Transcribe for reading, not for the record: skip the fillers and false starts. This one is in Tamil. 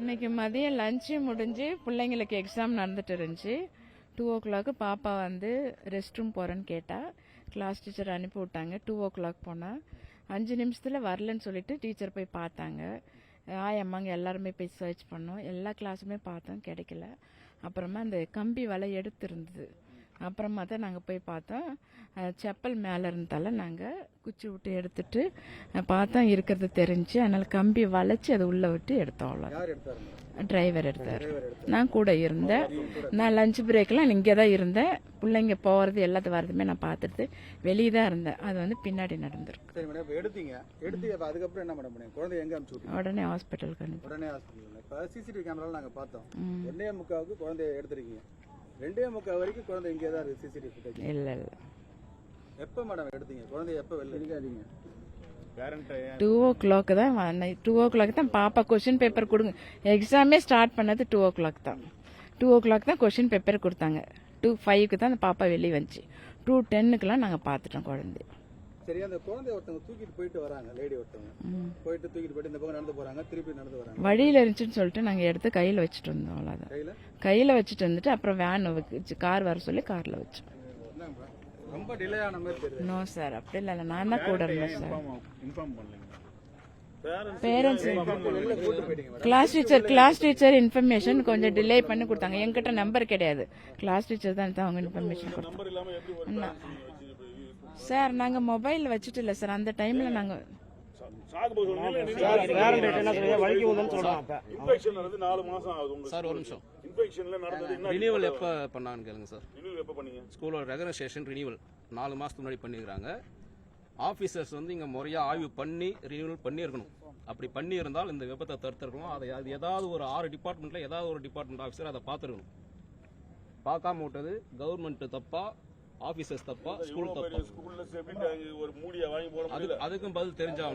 இன்னைக்கு மதியம் லஞ்சு முடிஞ்சு பிள்ளைங்களுக்கு எக்ஸாம் நடந்துட்டு இருந்துச்சு. 2 o'clock பாப்பா வந்து ரெஸ்ட் ரூம் போறேன்னு கேட்டா. கிளாஸ் டீச்சர் அனுப்பி விட்டாங்க. 2 o'clock போனா 5 நிமிஷத்துல வரலன்னு சொல்லிட்டு டீச்சர் போய் பார்த்தாங்க. அம்மாங்க எல்லாருமே போய் சர்ச் பண்ணோம். எல்லா கிளாஸுமே பார்த்தோம், கிடைக்கல. அப்புறமா அந்த கம்பி வலை எடுத்திருந்தது. அப்புறமா தான் நாங்கள் போய் பார்த்தோம். செப்பல் மேலே இருந்தால நாங்கள் குச்சி விட்டு எடுத்துட்டு பார்த்தோம், இருக்கிறது தெரிஞ்சு. அதனால கம்பி வளைச்சி அதை உள்ளே விட்டு எடுத்தோம். அவ்வளோ டிரைவர் எடுத்தார். நான் கூட இருந்தேன். நான் லஞ்ச் பிரேக்லாம் இங்கே தான் இருந்தேன். பிள்ளைங்க போகிறது எல்லாத்தையும் வரதுமே நான் பார்த்துட்டு வெளியே தான் இருந்தேன். அது வந்து பின்னாடி நடந்திருக்கு. உடனே ஹாஸ்பிட்டலுக்கு அனுப்பி. உடனே ஹாஸ்பிட்டல். இப்போ சிசிடிவி கேமராவில் நாங்கள் பார்த்தோம். 2:45 குழந்தைய எடுத்துருக்கீங்க. 2:45 வரைக்கும் குழந்தை இங்கே தான் இருக்கு. சிசிடிவி ஃபுட்டேஜ் இல்லை இல்லை. எப்போ மேடம் எடுத்தீங்க? குழந்தைய எப்போ வெளில எடுக்காதீங்க? 2 o'clock தான். 2 o'clock தான் பாப்பா கொஸ்டின் பேப்பர் கொடுங்க. எக்ஸாமே ஸ்டார்ட் பண்ணது 2 o'clock தான். 2 o'clock தான் கொஸ்டின் பேப்பர் கொடுத்தாங்க. 2:05 தான் அந்த பாப்பா வெளியே வந்துச்சு. 2:10 நாங்கள் பார்த்துட்டோம் குழந்தை. சரி, அந்த குழந்தைய ஒருத்தவங்க தூக்கிட்டு போயிட்டு வராங்க. லேடி ஒருத்தவங்க போயிட்டு தூக்கிட்டு போயிட்டு இந்த பக்கம் நடந்து போறாங்க, திருப்பி நடந்து வராங்க. வழியில இருந்துச்சுன்னு சொல்லிட்டு நாங்கள் எடுத்து கையில் வச்சுட்டு வந்தோம். அவ்வளோதான். கையில் வச்சுட்டு வந்துட்டு அப்புறம் வேன் வச்சு கார் வர சொல்லி காரில் வச்சோம். ரொம்ப டிலே ஆன மாதிரி தெரியுது. நோ சார், அப்படி இல்லை. நான் தான் கூட இருந்தேன் sir. Parents class teacher information கொஞ்சம் டிலே பண்ணி கொடுத்தாங்க. என்கிட்ட நம்பர் கிடையாது. கிளாஸ் டீச்சர் தான் அவங்க இன்ஃபர்மேஷன் கொடுத்தாங்க. சார் நாங்க மொபைல் வச்சுட்டு இல்லை சார். அந்த டைம்ல நாங்க ரினியூவல் எப்போ பண்ணான்னு கேளுங்க சார். ஸ்கூலோட ரெகனைசேஷன் ரினியூவல் 4 மாதத்துக்கு முன்னாடி பண்ணியிருக்காங்க. ஆஃபீஸர்ஸ் வந்து இங்கே முறையாக ஆய்வு பண்ணி ரினியூவல் பண்ணியிருக்கணும். அப்படி பண்ணியிருந்தால் இந்த விபத்தை தடுத்திருக்கணும். அது ஏதாவது ஒரு 6 டிபார்ட்மெண்ட்டில் ஏதாவது ஒரு டிபார்ட்மெண்ட் ஆஃபீஸர் அதை பார்த்துருக்கணும். பார்க்காம விட்டது கவர்மெண்ட் தப்பா, ஆபீசர்ஸ் தப்பா, ஸ்கூல் தப்பா? அதுக்கும் பதில் தெரிஞ்சாகணும்.